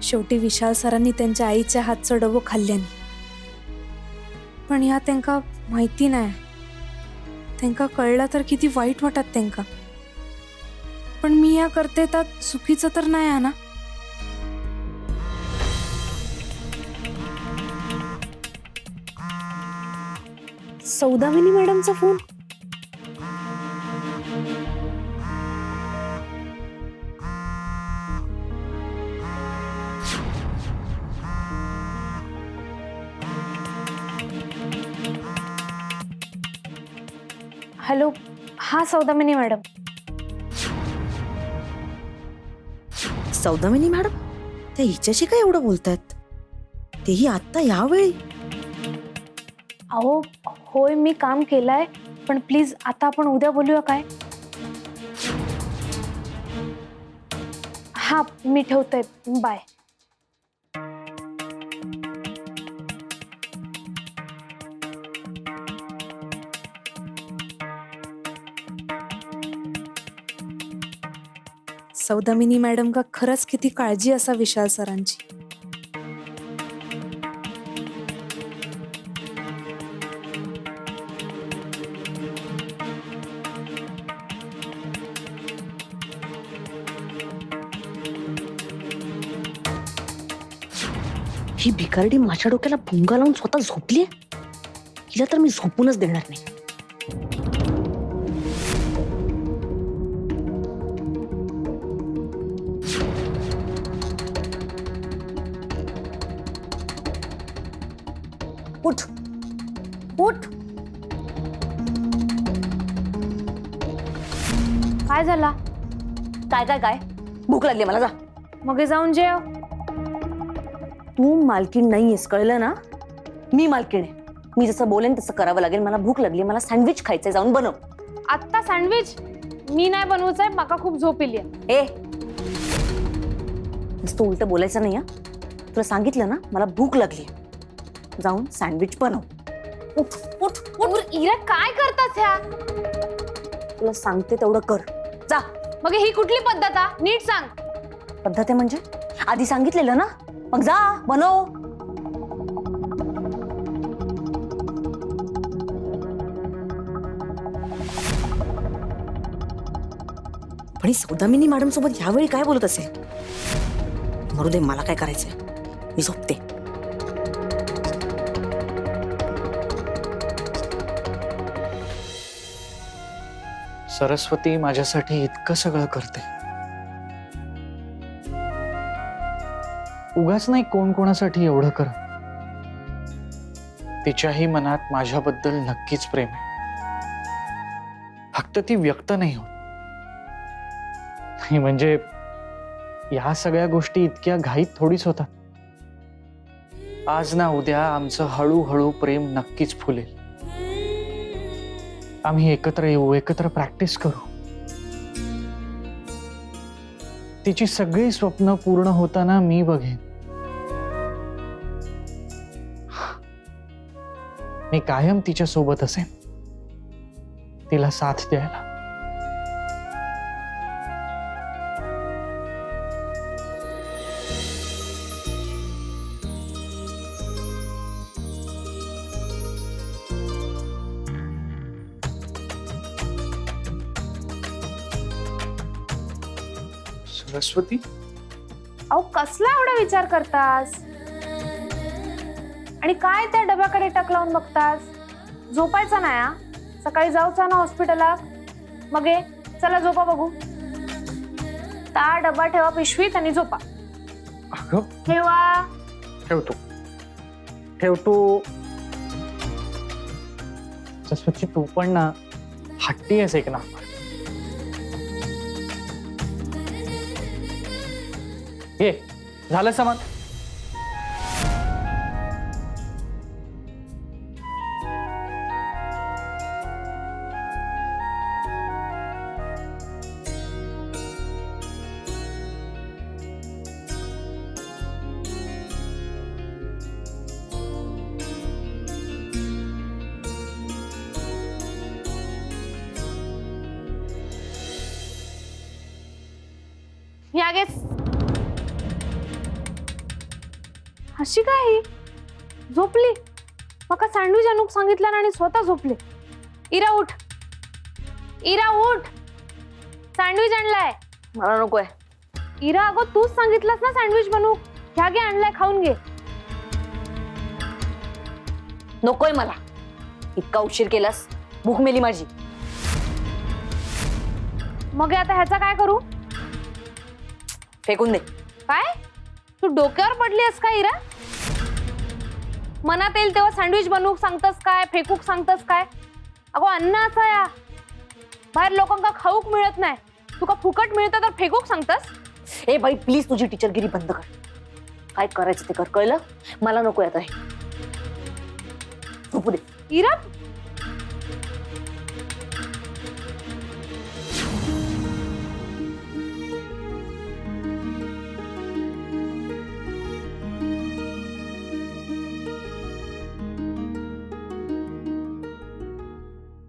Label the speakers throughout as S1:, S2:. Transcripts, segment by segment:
S1: शेवटी विशाल सरांनी त्यांच्या आईच्या हातचं डबो खाल्ल्याने. पण ह्या त्यांका माहिती नाही. त्यांका कळलं तर किती वाईट वाटत त्यांका. पण मी या करते त्यात चुकीचं तर नाही आहे ना. सौदामिनी मॅडमचा फोन. हॅलो, हा सौदामिनी मॅडम.
S2: सौदामिनी मॅडम, त्या हिच्याशी काय एवढं बोलतायत, तेही आता यावेळी?
S1: अहो होय, मी काम केलंय, पण प्लीज आता आपण उद्या बोलूया काय? हा, मी ठेवते, बाय. सौदामिनी मॅडम का खरंच किती काळजी असा विशाल सरांची.
S2: ही भिकारडी माझ्या डोक्याला भुंगा लावून स्वतः झोपलीये. हिला तर मी झोपूनच देणार नाही. उठ उठ.
S1: काय झाला?
S2: काय काय काय? भूक लागली मला, जा.
S1: मग जाऊन जेव.
S2: तू मालकीण नाहीयेस, कळलं ना? मी मालकीण आहे. मी जसं बोलेन तसं करावं लागेल. मला भूक लागली, मला सँडविच खायचंय, जाऊन बनव.
S1: आत्ता सँडविच? मी नाही बनवूच आहे, माका खूप झोप इली.
S2: ए, नुसतं उलट बोलायचं नाही. तुला सांगितलं ना, मला भूक लागली, जाऊन सँडविच बनव. उठ उठ उठ.
S1: इरा, काय करतास ह्या?
S2: तुला सांगते तेवढं कर, जा.
S1: मग ही कुठली पद्धत आ? नीट सांग.
S2: पद्धत आहे म्हणजे? आधी सांगितलेलं ना, मग जा बनव. पण ही सौदामिनी मॅडम सोबत यावेळी काय बोलत असेल? मरू दे, मला काय करायचंय, मी झोपते.
S3: सरस्वती माझ्यासाठी इतकं सगळं करते. उगाच नाही कोण कोणासाठी एवढं कर. तिच्याही मनात माझ्याबद्दल नक्कीच प्रेम आहे. फक्त ती व्यक्त नाही होत. नाही म्हणजे या सगळ्या गोष्टी इतक्या घाईत थोडीच होतात. आज ना उद्या आमचं हळूहळू प्रेम नक्कीच फुलेल. आम्ही एकत्र येऊ, एकत्र प्रॅक्टिस करू. तिची सगळी स्वप्न पूर्ण होताना मी बघेन. मी कायम तिच्या सोबत असेन, तिला साथ द्यायला. सरस्वती,
S1: अहो कसला एवढा विचार करतास? आणि काय त्या डब्याकडे टक लावून बघतास? झोपायचं नाही हा? सकाळी जाऊचा ना हॉस्पिटलात. मग चला झोपा बघू. ता डबा ठेवा पिशवीत आणि झोपा.
S3: अगं
S1: ठेवा.
S3: ठेवतो ठेवतो. सरस्वती, तू पण ना हट्टी आहेस एक ना. हे झालं समान.
S1: यागेस कशी काय ही झोपली? मका सँडविच आणूक सांगितलं आणि स्वतः झोपले. इरा उठ, इरा उठ, सँडविच आणलाय.
S2: मला नकोय.
S1: इरा अगं तूच सांगितलंस ना सँडविच बनवू. ह्या घे, आणलाय, खाऊन घे.
S2: नकोय मला. इतका उशीर केलास, भूक मेली माझी.
S1: मग आता ह्याचा काय करू?
S2: फेकून दे.
S1: काय तू डोक्यावर पडलीस का इरा? मनात येईल तेव्हा सँडविच बनवूक सांगतस काय, फेकूक सांगतस काय? अगो अन्न असं या, बाहेर लोकांका खाऊक मिळत नाही, तुका फुकट मिळतं तर फेकूक सांगतस?
S2: ए बाई प्लीज तुझी टीचरगिरी बंद कर. काय करायचं ते कर, कळलं? मला नकोय आता हे. झोपू दे.
S1: इरा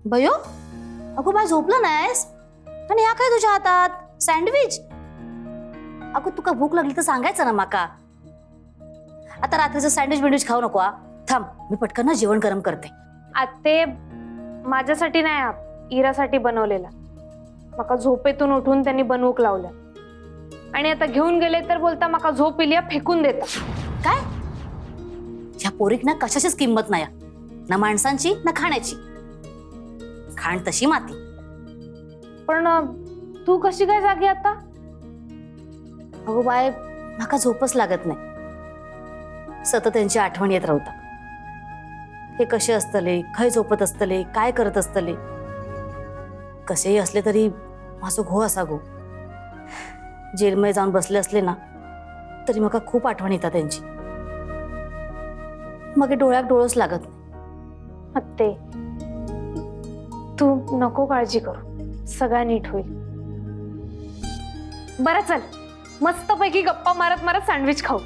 S4: बयो, अगो बा झोपलं नाहीस? आणि ह्या काय तुझ्या हातात सँडविच? अगो तुका भूक लागली तर सांगायचं ना माका. आता रात्रीचं सँडविच बिंडविच खाऊ नको हा. थांब, मी पटकन ना जेवण गरम करते.
S1: ते माझ्यासाठी नाही, इरासाठी बनवलेला. मका झोपेतून उठून त्यांनी बनवूक लावलं आणि आता घेऊन गेले तर बोलता मका झोप इलिया, फेकून देता.
S4: काय? ह्या पोरीक ना कशाचीच किंमत नाही, ना माणसांची ना खाण्याची. खाण तशी माती.
S1: पण तू कशी काय जागी आता?
S4: अगो बाय, माका झोपच लागत नाही. सतत त्यांची आठवण येत राहता. हे कसे असतले, खय झोपत असतले, काय करत असतले. कसेही असले तरी माझं घो असा गो. जेलमध्ये जाऊन बसले असले ना तरी माका खूप आठवण येतात त्यांची. मग डोळ्यात डोळच लागत नाही.
S1: अत्ते, तू नको काळजी करू, सगळं नीट होईल. बरं चल, मस्तपैकी गप्पा मारत मारत सँडविच खाऊ.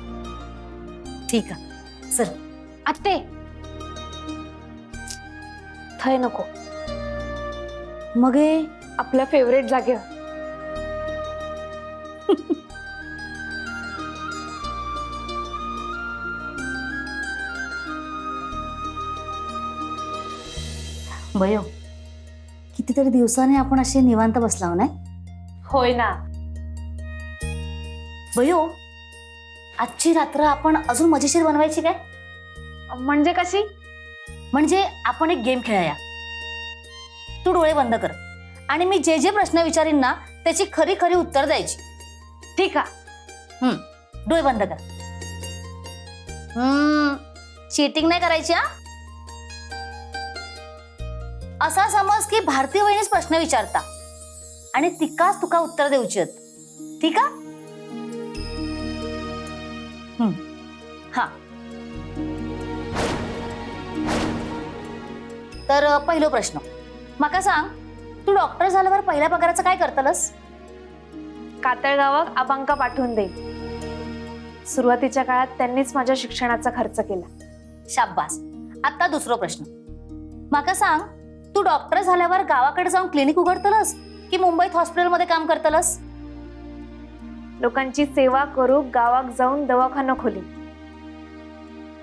S4: ठीक आहे, चल.
S1: आत्ते, थय नको,
S4: मग हे
S1: आपल्या फेवरेट जागेवर.
S4: बयो, कितीतरी दिवसाने आपण असे निवांत बसलाव नाही?
S1: होय ना.
S4: बयो, आजची रात्र आपण अजून मजेशीर बनवायची काय?
S1: म्हणजे कशी?
S4: म्हणजे आपण एक गेम खेळूया. तू डोळे बंद कर आणि मी जे जे प्रश्न विचारीन ना त्याची खरी खरी उत्तर द्यायची.
S1: ठीक आहे.
S4: डोळे बंद कर. चीटिंग नाही करायची हा. असा समज की भारतीय वहिनीच प्रश्न विचारता आणि तिकाच तुका उत्तर देऊची आहेत. ठीक आहे? हा. तर पहिलो प्रश्न, माका सांग, तू डॉक्टर झाल्यावर पहिल्या पगाराचं काय करतलस?
S1: कातळगावात अबांका पाठवून देईल. सुरुवातीच्या काळात त्यांनीच माझ्या शिक्षणाचा खर्च केला.
S4: शाब्बास. आता दुसरा प्रश्न, माका सांग, तू डॉक्टर झाल्यावर गावाकडे जाऊन क्लिनिक उघडतलस की मुंबईत हॉस्पिटलमध्ये काम करतलस?
S1: लोकांची सेवा करू गावात जाऊन दवाखाना खोली.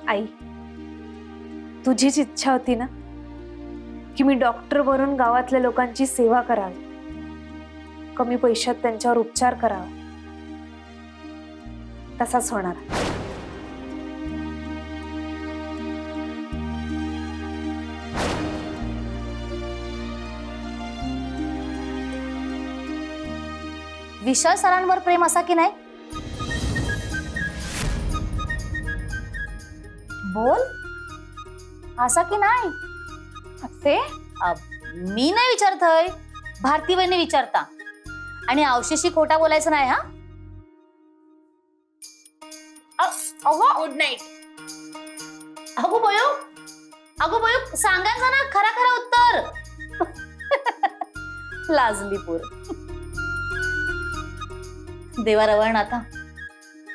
S1: आई, तुझीच इच्छा होती ना की मी डॉक्टर बनून गावातल्या लोकांची सेवा करावी, कमी पैशात त्यांच्यावर उपचार करावा. तसाच होणार.
S4: विशाल सरांवर प्रेम असा की नाही? बोल, असा की नाही?
S1: असे
S4: मी नाही विचारतय, भारती वहिनी विचारता. आणि अवशेशी खोटा बोलायचं नाही हा. Good night. अगो बयो सांगायचं ना खरा खरा उत्तर. लाजली पोर. देवा रवण आता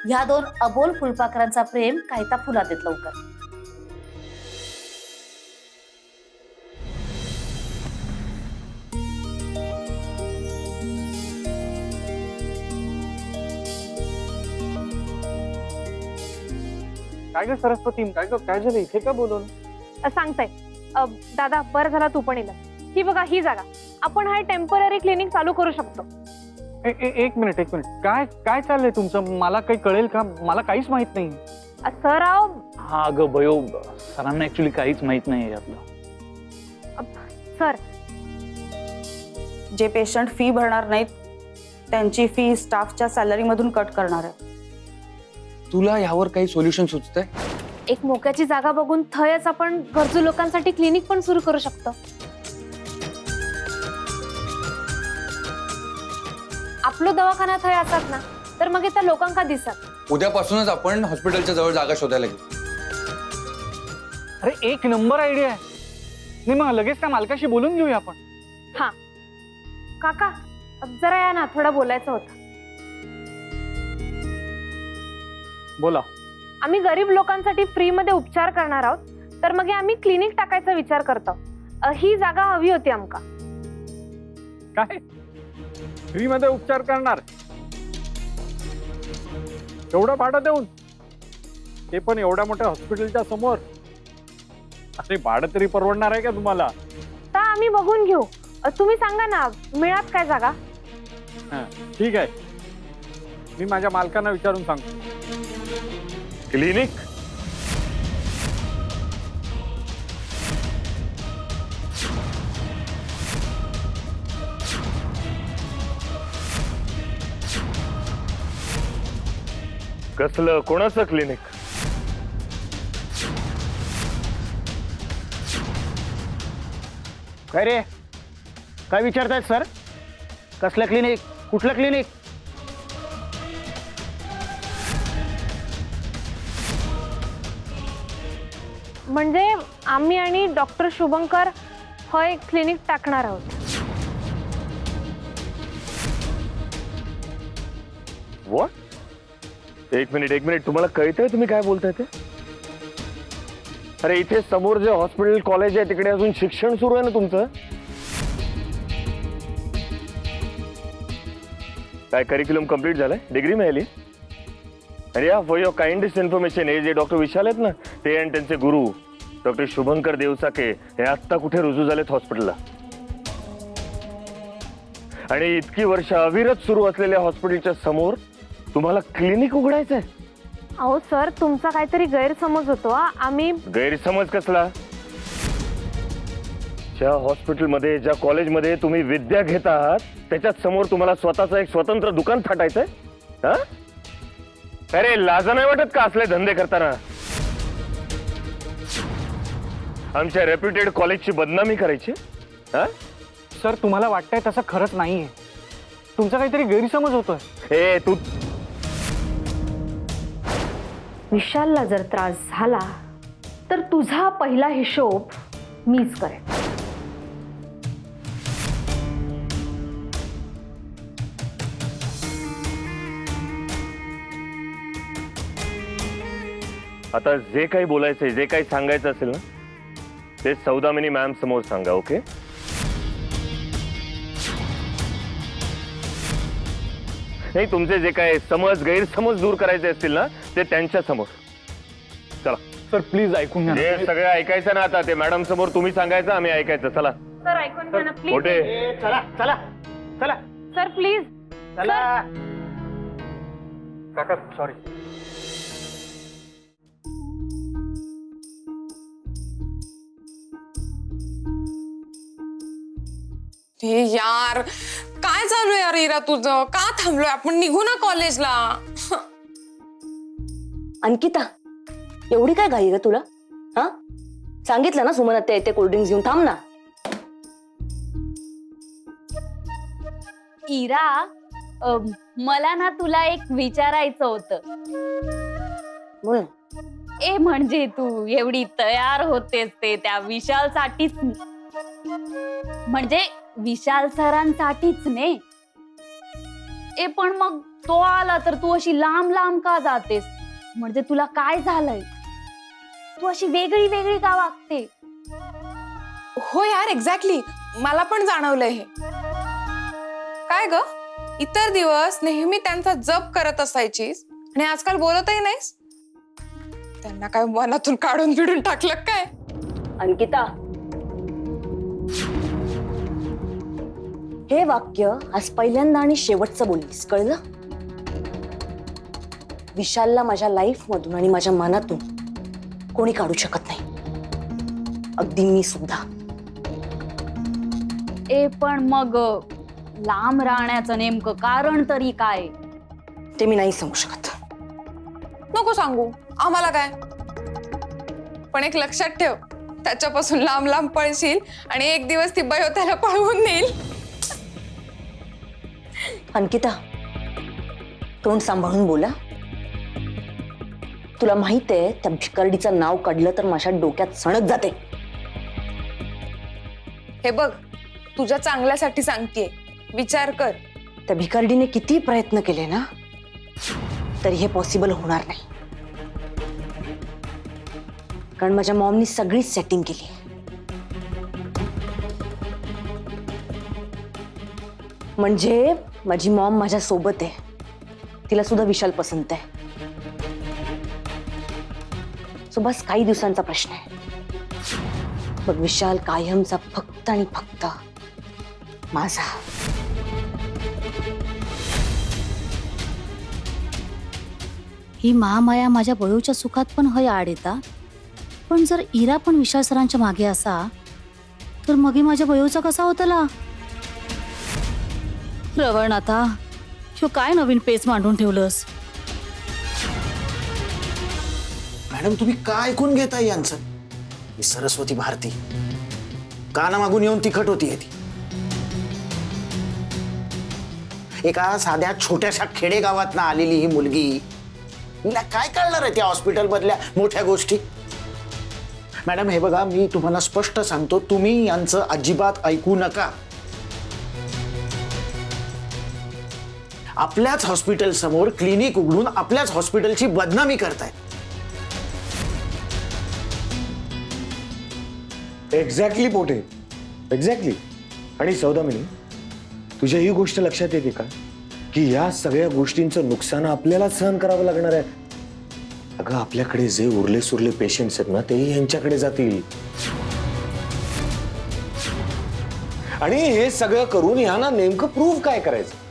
S4: ह्या दोन अबोल फुलपाखरांचा प्रेम कायता फुलात येत लवकर.
S3: काय ग सरस्वती, काय झालं इथे का बोलवलं?
S1: सांगताय दादा, बरं झाला तू पण येलं. ही बघा, ही जागा आपण हा टेम्पररी क्लिनिक चालू करू शकतो.
S3: एक मिनिट काय चाललंय तुमचं? मला काही कळेल का? मला काहीच माहित नाही.
S1: सर आहो.
S5: हा अगं भयो, सरांना ऍक्च्युली काहीच माहित नाही यातलं.
S1: सर,
S6: जे पेशंट फी भरणार नाहीत त्यांची फी स्टाफच्या सॅलरी मधून कट करणार आहे.
S7: तुला यावर काही सोल्युशन सुचतंय?
S1: एक मोक्याची जागा बघून थयच आपण गरजू लोकांसाठी क्लिनिक पण सुरू करू शकतो. आपलो दवाखाना थय असतात ना, तर मग त्या लोकांका दिसत.
S7: उद्यापासूनच आपण हॉस्पिटलच्या जवळ जागा शोधायला घेऊ.
S3: अरे एक नंबर आयडिया आहे. नाही मग लगेच त्या मालकाशी बोलून घेऊया आपण.
S1: हा काका, जरा या ना, थोडं बोलायचं होतं.
S3: बोला.
S1: आम्ही गरीब लोकांसाठी फ्री मध्ये उपचार करणार आहोत, तर मग आम्ही क्लिनिक टाकायचा विचार करतो. ही जागा हवी होती आमका.
S8: काय फ्री मध्ये उपचार करणार? एवढं भाडं देऊन, ते पण एवढ्या मोठ्या हॉस्पिटलच्या समोर? अरे भाडं तरी परवडणार आहे का तुम्हाला?
S1: तर आम्ही बघून घेऊ. तुम्ही सांगा ना, मिळात काय जागा?
S8: ठीक आहे, मी माझ्या मालकांना विचारून सांगतो.
S9: क्लिनिक? कसलं, कोणाचं क्लिनिक?
S5: काय रे, काय विचारतायत सर? कसलं क्लिनिक? कुठलं क्लिनिक?
S1: म्हणजे आम्ही आणि डॉक्टर शुभंकर होय क्लिनिक टाकणार आहोत.
S9: व्हॉट? एक मिनिट, तुम्हाला कळतंय तुम्ही काय बोलताय ते? अरे इथे समोर जे हॉस्पिटल कॉलेज आहे तिकडे अजून शिक्षण सुरू आहे ना तुमचं? काय करिक्युलम कम्प्लीट झालंय? डिग्री मिळाली? अरे या फॉर युअर काइंडेस्ट इन्फॉर्मेशन, हे जे डॉक्टर विशाल आहेत ना, ते आणि त्यांचे गुरु डॉक्टर शुभंकर देवसाके हे आत्ता कुठे रुजू झालेत हॉस्पिटलला. आणि इतकी वर्ष अविरत सुरू असलेल्या हॉस्पिटलच्या समोर तुम्हाला क्लिनिक उघडायचंय?
S1: अहो सर, तुमचा काहीतरी गैरसमज होतो. आम्ही
S9: गैरसमज कसला? ज्या हॉस्पिटलमध्ये, ज्या कॉलेजमध्ये तुम्ही विद्या घेत आहात त्याच्यात समोर तुम्हाला स्वतःचं एक स्वतंत्र दुकान थाटायचंय? हा? अरे लाजा नाही वाटत का असले धंदे करताना? आमच्या रेप्युटेड कॉलेजची बदनामी करायची? हा?
S3: सर, तुम्हाला वाटतंय तसं खरंच नाहीये. तुमचा काहीतरी गैरसमज होतोय.
S9: हे तू
S4: विशालला जर त्रास झाला तर तुझा पहिला हिशोब मीच करेन.
S9: आता जे काही बोलायचंय, जे काही सांगायचं असेल ना, ते सौदामिनी मॅम समोर सांगा. ओके? नाही, तुमचे जे काय समज, गैरसमज दूर करायचे असतील ना, ते त्यांच्या समोर. चला
S3: सर प्लीज ऐकून घ्या.
S9: हे सगळं ऐकायचं ना आता, ते मॅडम समोर तुम्ही सांगायचं, आम्ही ऐकायचं. चला
S1: सर ऐकून घ्या ना प्लीज.
S9: मोठे.
S5: चला
S1: सर प्लीज.
S3: काका सॉरी.
S10: हे यार, काय चालू आहे यार इरा तुझं? का थांबलोय आपण? निघू ना कॉलेजला.
S2: अंकिता, एवढी काय घाई ग तुला? हा, सांगितलं ना सुमन आत्या येते कोल्ड्रिंक्स घेऊन. थांब ना.
S11: इरा, मला ना तुला एक विचारायचं होतं.
S2: बोल ना.
S11: ए म्हणजे तू एवढी तयार होतेस ते त्या विशालसाठीच, म्हणजे विशाल सरांसाठीच ने. ए पण मग तो आला तर तू अशी लांब लांब का जातेस? म्हणजे तुला काय झालंय? तू अशी वेगळी वेगळी का वागते?
S10: हो यार, एक्झॅक्टली, मला पण जाणवलंय हे. काय ग, इतर दिवस नेहमी त्यांचा जप करत असायचीस आणि आजकाल बोलतही नाहीस. त्यांना काय मनातून काढून बिडून टाकलं काय?
S2: अंकिता, हे वाक्य आज पहिल्यांदा आणि शेवटचं बोललीस, कळलं? विशालला माझ्या लाईफ मधून आणि माझ्या मनातून कोणी काढू शकत नाही, अगदी मी सुद्धा.
S11: ए पण मग लांब राहण्याचं नेमकं कारण तरी काय?
S2: ते मी नाही सांगू शकत.
S10: नको सांगू, आम्हाला काय. पण एक लक्षात ठेव, त्याच्यापासून लांब लांब पळशील आणि एक दिवस ती बयो त्याला पळवून नेईल.
S2: अंकिता, तोंड सांभाळून बोला. तुला माहित आहे त्या भिकारडीचं नाव काढलं तर माझ्या डोक्यात सणक जाते.
S10: हे बघ, तुझ्या चांगल्यासाठी सांगतेय, विचार कर.
S2: त्या भिकारडीने किती प्रयत्न केले ना, तरी हे पॉसिबल होणार नाही. कारण माझ्या मॉमनी सगळीच सेटिंग केली. म्हणजे माझी मॉम माझ्या सोबत आहे, तिला सुद्धा विशाल पसंत आहे. सो बस काही दिवसांचा प्रश्न आहे. मग विशाल कायमचा फक्त आणि फक्त माझा.
S4: ही महामाया माझ्या बयोच्या सुखात पण हय आड येता. पण जर इरा पण विशाल सरांच्या मागे असा तर मग माझ्या बयोचा कसा होतला? रवण, आता ह्यो काय नवीन पेच मांडून ठेवलंस?
S5: मॅडम, तुम्ही काय ऐकून घेताय यांचं? ही सरस्वती भारती कानामागून येऊन तिखट होतीये ती. एका साध्या छोट्याशा खेडेगावात आलेली ही मुलगी, हिला काय कळणार आहे त्या हॉस्पिटल मधल्या मोठ्या गोष्टी? मॅडम, हे बघा, मी तुम्हाला स्पष्ट सांगतो, तुम्ही यांचं अजिबात ऐकू नका. आपल्याच हॉस्पिटल समोर क्लिनिक उघडून आपल्याच हॉस्पिटलची बदनामी करताय.
S9: Exactly Pote, exactly. आणि सौदामिनी, तुझ्या ही गोष्ट लक्षात येते का की या सगळ्या गोष्टींचं नुकसान आपल्याला सहन करावं लागणार आहे? अगं, आपल्याकडे जे उरले सुरले पेशंट्स आहेत ना, तेही यांच्याकडे जातील. आणि हे सगळं करून यांना नेमकं प्रूव्ह काय करायचं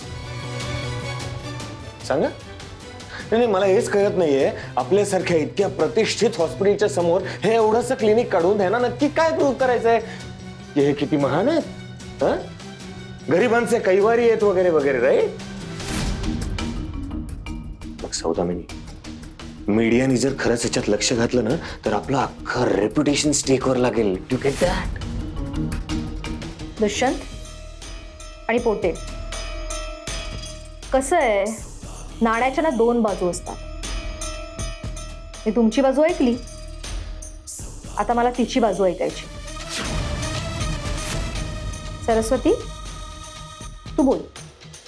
S9: सांगा? नाही, मला हेच कळत नाहीये, आपल्यासारख्या इतक्या प्रतिष्ठित हॉस्पिटलच्या समोर हे एवढंसं क्लिनिक काढून ह्यांना नक्की काय प्रूव्ह करायचंय? हे किती महान आहेत, गरिबांचे कैवारी आहेत वगैरे वगैरे, राईट? मग सौदामिनी, मीडियाने जर खरंच याच्यात लक्ष घातलं ना, तर आपलं अख्खं रेप्युटेशन स्टेकवर लागेल. To get that.
S1: दुष्यंत आणि पोटे, कसं आहे, नाण्याच्या ना दोन बाजू असतात. मी तुमची बाजू ऐकली, आता मला तिची बाजू ऐकायची. सरस्वती, तू बोल.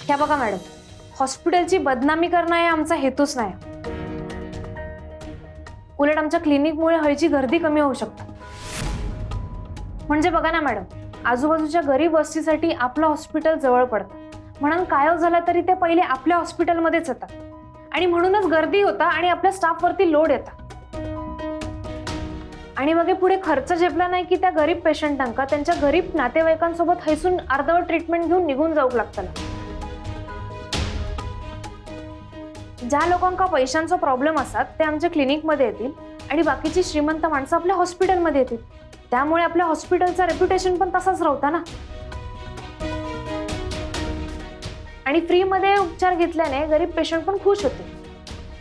S1: ह्या बघा मॅडम, हॉस्पिटलची बदनामी करणं हे आमचा हेतूच नाही. उलट आमच्या क्लिनिकमुळे हळची गर्दी कमी होऊ शकते. म्हणजे बघा ना मॅडम, आजूबाजूच्या गरीब वस्तीसाठी आपलं हॉस्पिटल जवळ पडतं, म्हणून काय झालं तरी ते पहिले आपल्या हॉस्पिटलमध्येच येतात आणि म्हणूनच गर्दी होता आणि आपल्या स्टाफवरती लोड येतात. आणि मग पुढे खर्च झेपला नाही की त्या गरीब पेशंटांका त्यांच्या गरीब नातेवाईकांसोबत हैसून अर्धवट ट्रीटमेंट घेऊन निघून जाऊ लागतं. ज्या लोकांका पैशांचा प्रॉब्लेम असतात ते आमच्या क्लिनिकमध्ये येतील आणि बाकीची श्रीमंत माणसं आपल्या हॉस्पिटलमध्ये येतील. त्यामुळे आपल्या हॉस्पिटलचा रेप्युटेशन पण तसाच राहता ना. आणि फ्रीमध्ये उपचार घेतल्याने गरीब पेशंट पण खुश होते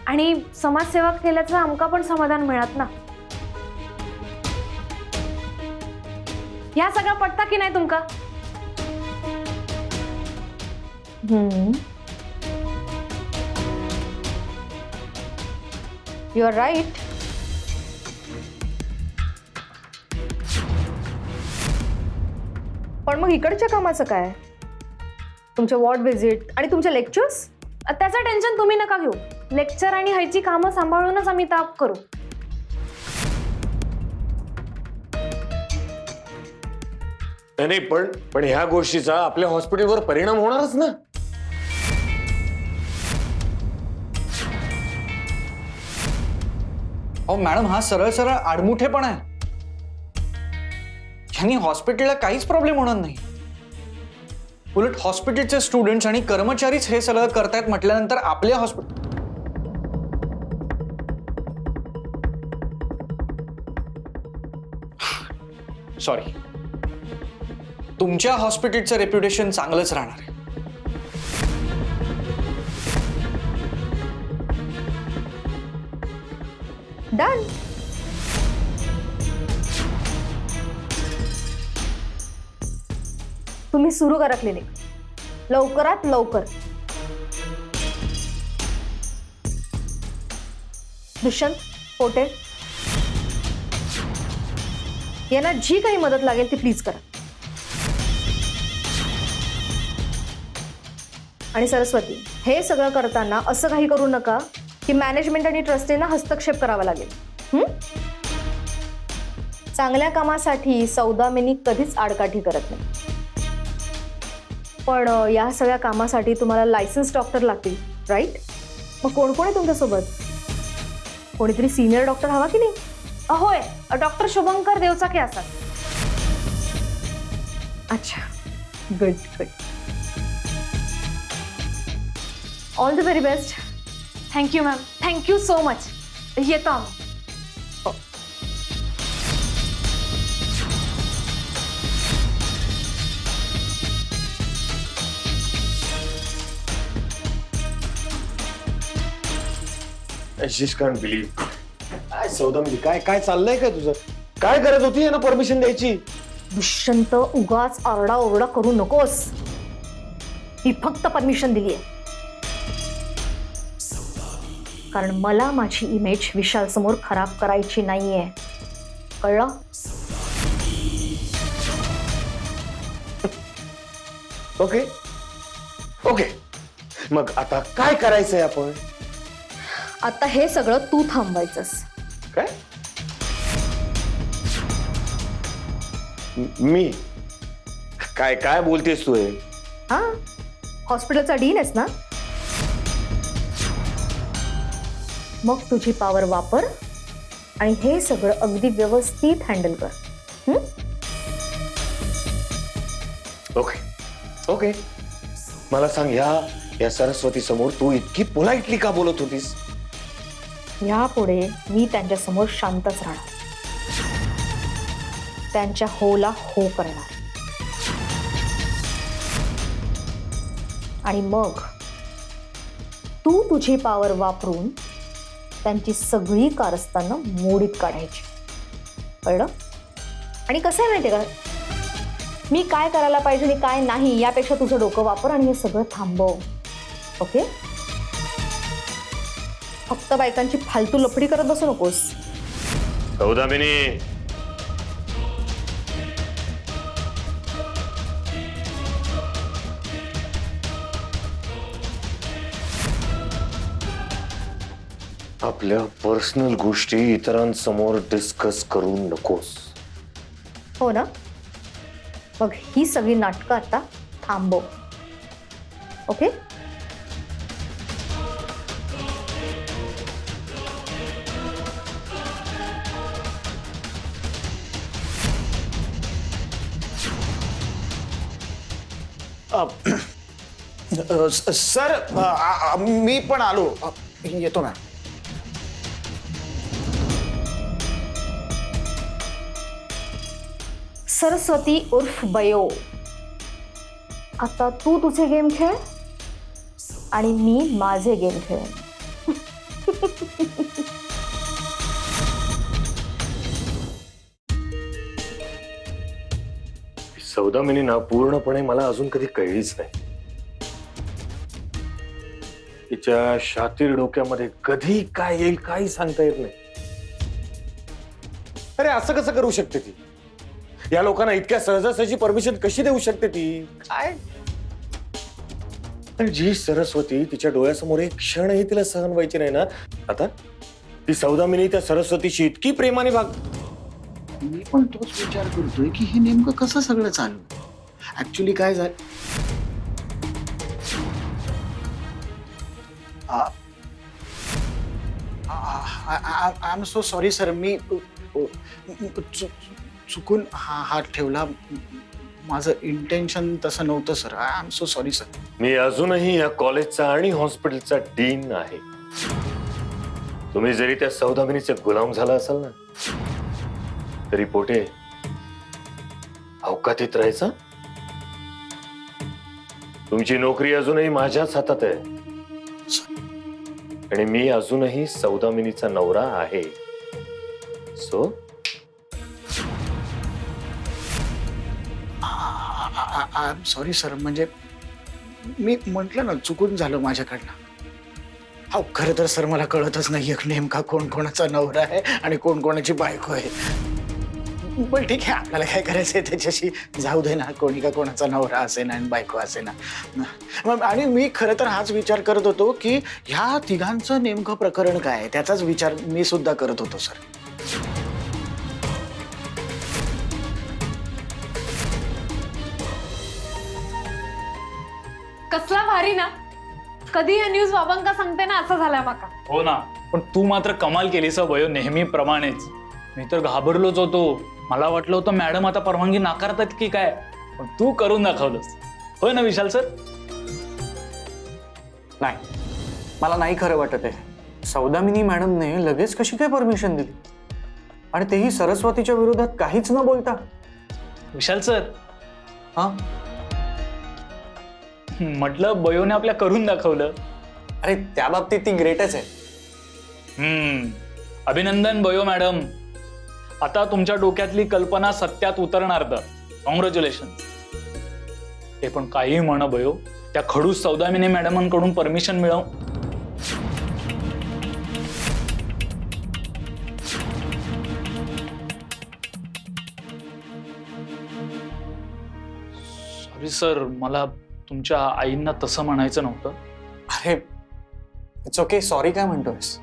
S1: आणि समाजसेवा केल्याचं आमका पण समाधान मिळत ना. या सगळं पटता की नाही तुमका? You are right. पण मग इकडच्या कामाचं काय? तुमचे वॉर्ड व्हिजिट आणि तुमचे लेक्चर्स? त्याचं टेन्शन तुम्ही नका घेऊ. लेक्चर आणि ह्याची कामं सांभाळूनच आम्ही ताप करू.
S9: नाही, पण ह्या गोष्टीचा आपल्या हॉस्पिटलवर परिणाम होणारच ना.
S3: अहो मॅडम, हा सरळ सरळ आडमुठेपण आहे. यांनी हॉस्पिटलला काहीच प्रॉब्लेम होणार नाही. उलट हॉस्पिटलचे स्टुडंट्स आणि कर्मचारीच हे सगळं करतायत म्हटल्यानंतर आपल्या हॉस्पिटल सॉरी, तुमच्या हॉस्पिटलचं रेप्युटेशन चांगलंच राहणार आहे.
S2: डन. तुम्ही सुरू करा क्लिनिक लवकरात लवकर. दुष्यंत, पोटे, यांना जी काही मदत लागेल ती प्लीज करा. आणि सरस्वती, हे सगळं करताना असं काही करू नका की मॅनेजमेंट आणि ट्रस्टींना हस्तक्षेप करावा लागेल. चांगल्या कामासाठी सौदामिनी कधीच आडकाठी करत नाही. पण या सगळ्या कामासाठी तुम्हाला लायसन्स डॉक्टर लागतील, राईट? मग कोण कोण आहे तुमच्यासोबत? कोणीतरी सिनियर डॉक्टर हवा की नाही?
S11: होय, डॉक्टर शुभंकर देवचाके असतात.
S2: अच्छा, good good. All the very best.
S11: Thank you ma'am, thank you so much. येतो आम्ही.
S9: I just can't believe. काय सौदामिनी, काय काय चाललंय काय तुझं? काय करत होती यांना परमिशन द्यायची?
S2: दुष्यंत, उगाच आरडाओरडा करू नकोस. मी फक्त परमिशन दिली आहे कारण मला माझी इमेज विशाल समोर खराब करायची नाहीये, कळलं?
S9: ओके ओके, मग आता काय करायचंय आपण?
S2: आता हे सगळं तू थांबवायचंस.
S9: काय? मी काय काय बोलतेस तू? हे
S2: हा, हॉस्पिटलचा डीन आहेस ना, मग तुझी पॉवर वापर आणि हे सगळं अगदी व्यवस्थित हँडल कर.
S9: ओके ओके, मला सांग, या सरस्वती समोर तू इतकी पोलाइटली का बोलत होतीस?
S2: यापुढे मी त्यांच्या समोर शांतच राहणार, त्यांच्या होला हो करणार आणि मग तू तुझी पॉवर वापरून त्यांची सगळी कारस्थानं मोडीत काढायची, कळलं? आणि कसं आहे माहितीये का, मी काय करायला पाहिजे आणि काय नाही यापेक्षा तुझं डोकं वापर आणि हे सगळं थांबव. ओके? फक्त बायकांची फालतू लफडी करत बसू नकोस.
S9: सौदामिनी, आपल्या पर्सनल गोष्टी इतरांसमोर डिस्कस करू नकोस.
S2: हो ना? मग ही सगळी नाटकं आता थांबव. ओके?
S5: सर, मी पण आलो, येतो ना.
S2: सरस्वती उर्फ बयो, आता तू तुझे गेम खेळ आणि मी माझे गेम खेळेन.
S9: सौदामिनी ना पूर्णपणे मला अजून कधी कळलीच नाही. तिच्या शातीर डोक्यामध्ये कधी काय येईल काही सांगता येत नाही. अरे असं कसं करू शकते ती? या लोकांना इतक्या सहजासहजी परमिशन कशी देऊ शकते ती? काय? जी सरस्वती तिच्या डोळ्यासमोर एक क्षणही तिला सहन व्हायची नाही ना, आता ती सौदामिनी त्या सरस्वतीशी इतकी प्रेमाने
S5: मी पण तोच विचार करतोय की हे नेमकं कसं सगळं चालू. ऍक्च्युली काय झालं, I am so sorry sir. मी चुकून हात ठेवला. माझं इंटेन्शन तसं नव्हतं sir. I am so sorry sir.
S9: मी अजूनही या कॉलेजचा आणि हॉस्पिटलचा डीन आहे. तुम्ही जरी त्या सौदामिनीचे गुलाम झाला असाल ना, तरी पोटे अवकातीत राहायचं. तुमची नोकरी अजूनही माझ्याच हातात आहे आणि मी अजूनही सौदामिनीचा नवरा आहे. So
S5: I am sorry sir. म्हणजे मी म्हटलं ना, चुकून झालं माझ्याकडनं. हो, खरं तर सर मला कळतच नाहीये नेमका कोण कोणाचा नवरा आहे आणि कोण कोणाची बायको आहे. पण ठीक आहे, आपल्याला काय करायचंय त्याच्याशी जाऊ दे ना. कोणी का कोणाचा नवरा असे ना आणि बायको असे ना. आणि मी खरं तर हाच विचार करत होतो की ह्या तिघांचं नेमकं प्रकरण काय आहे, त्याचाच विचार मी सुद्धा करत होतो सर.
S1: कसला भारी ना. कधी हे न्यूज बाबांका सांगते ना, असं झालंय माका.
S12: हो ना, पण तू मात्र कमाल केलीस भयो, नेहमीप्रमाणेच. मी तर घाबरलोच होतो. मला वाटलं होतं मॅडम आता परवानगी नाकारतात की काय, पण तू करून दाखवलंस. होय ना विशाल सर?
S3: नाही, मला नाही खरं वाटत आहे. सौदामिनी मॅडमने लगेच कशी काय परमिशन दिली, आणि तेही सरस्वतीच्या विरोधात काहीच न बोलता.
S12: विशाल सर,
S3: हा,
S12: म्हटलं बयोने आपल्या करून दाखवलं.
S3: अरे त्या बाबतीत ती ग्रेटच आहे.
S12: अभिनंदन बयो मॅडम. आता तुमच्या डोक्यातली कल्पना सत्यात उतरणार तर कॉंग्रॅच्युलेशन. हे पण काही म्हण बयो, त्या खडूस सौदामिनी मॅडमांकडून परमिशन मिळव. सॉरी सर, मला तुमच्या आईंना तसं म्हणायचं नव्हतं.
S3: अरे इट्स ओके. सॉरी काय म्हणतोयस?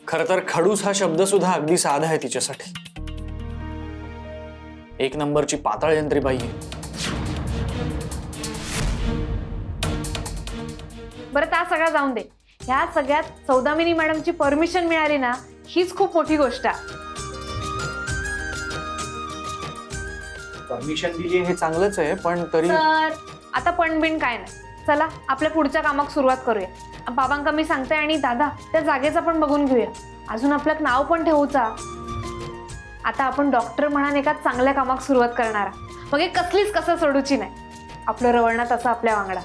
S3: खर तर खडूस हा शब्द सुद्धा अगदी साधा आहे तिच्यासाठी. एक नंबरची पाताळ यंत्री बाई आहे.
S1: बरं, त्या सगळ्या जाऊन दे. ह्या सगळ्यात सौदामिनी मॅडमची परमिशन मिळाली ना, हीच खूप मोठी गोष्ट आहे.
S3: परमिशन दिली हे चांगलंच आहे, पण तरी
S1: सर, आता पण बिन काय नाही. चला आपल्या पुढच्या कामाक सुरुवात करूया. बाबांका मी सांगते, आणि दादा त्या जागेचा पण बघून घेऊया. अजून आपलं नाव पण ठेवूचा. आता आपण डॉक्टर म्हणून एका चांगल्या कामाक सुरुवात करणार. मग हे कसलीच कसं सोडूची नाही. आपलं रवळणात असं आपल्या वांगडा.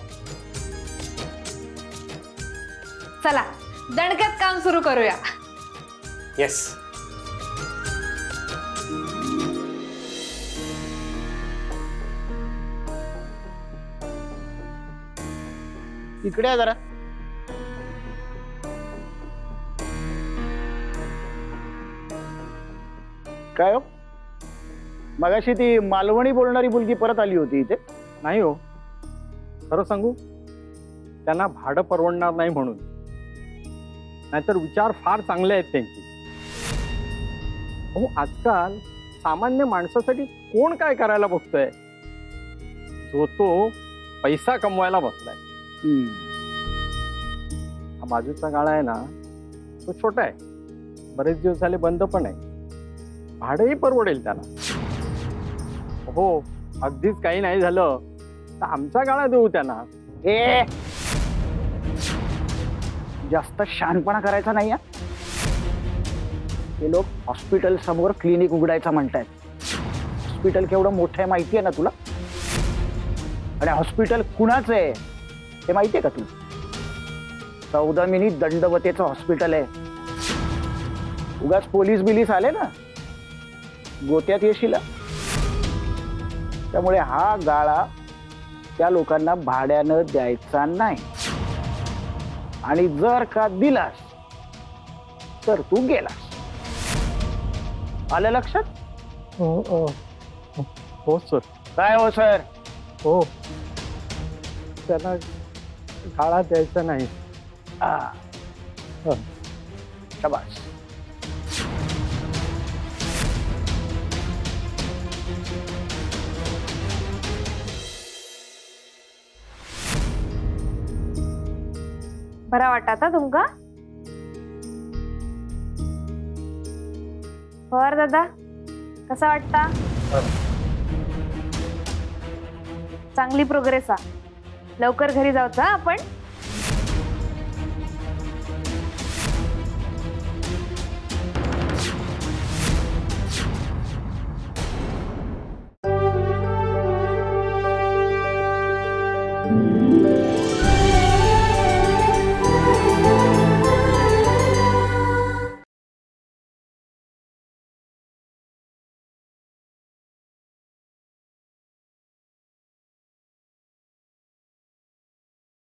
S1: चला दणक्यात काम सुरू करूया.
S3: येस.
S5: इकडे आहे जरा. काय हो, मगाशी ती मालवणी बोलणारी मुलगी परत आली होती इथे?
S8: नाही हो, खरं सांगू, त्यांना भाडं परवडणार नाही म्हणून. नाहीतर विचार फार चांगले आहेत त्यांचे. हो, आजकाल सामान्य माणसासाठी कोण काय करायला बघतोय? जो तो पैसा कमवायला बसलाय. हा बाजूचा गाळा आहे ना, तो छोटा आहे. बरेच दिवस झाले बंद पण आहे. भाडंही परवडेल त्याला. हो, अगदीच काही नाही झालं तर आमचा गाळा देऊ त्यांना.
S5: ए, जास्त शहाणपणा करायचा नाही. हे लोक हॉस्पिटल समोर क्लिनिक उघडायचं म्हणतायत. हॉस्पिटल केवढं मोठं आहे माहिती आहे ना तुला? आणि हॉस्पिटल कुणाचं आहे हे माहिती आहे का तुला? सौदामिनी दंडवतेचं हॉस्पिटल आहे. उगाच पोलीस बिलीस आले ना, गोत्यात येशील. त्यामुळे हा गाळा त्या लोकांना भाड्यानं द्यायचा नाही. आणि जर का दिलास तर तू गेलास. आलं लक्षात?
S8: हो सर.
S5: काय हो सर?
S8: हो, त्यांना गाळा द्यायचा नाही.
S5: शाबास.
S1: बरा वाटता तुमका? बर दादा, कसा वाटता? चांगली प्रोग्रेस लवकर घरी जाऊचा आपण.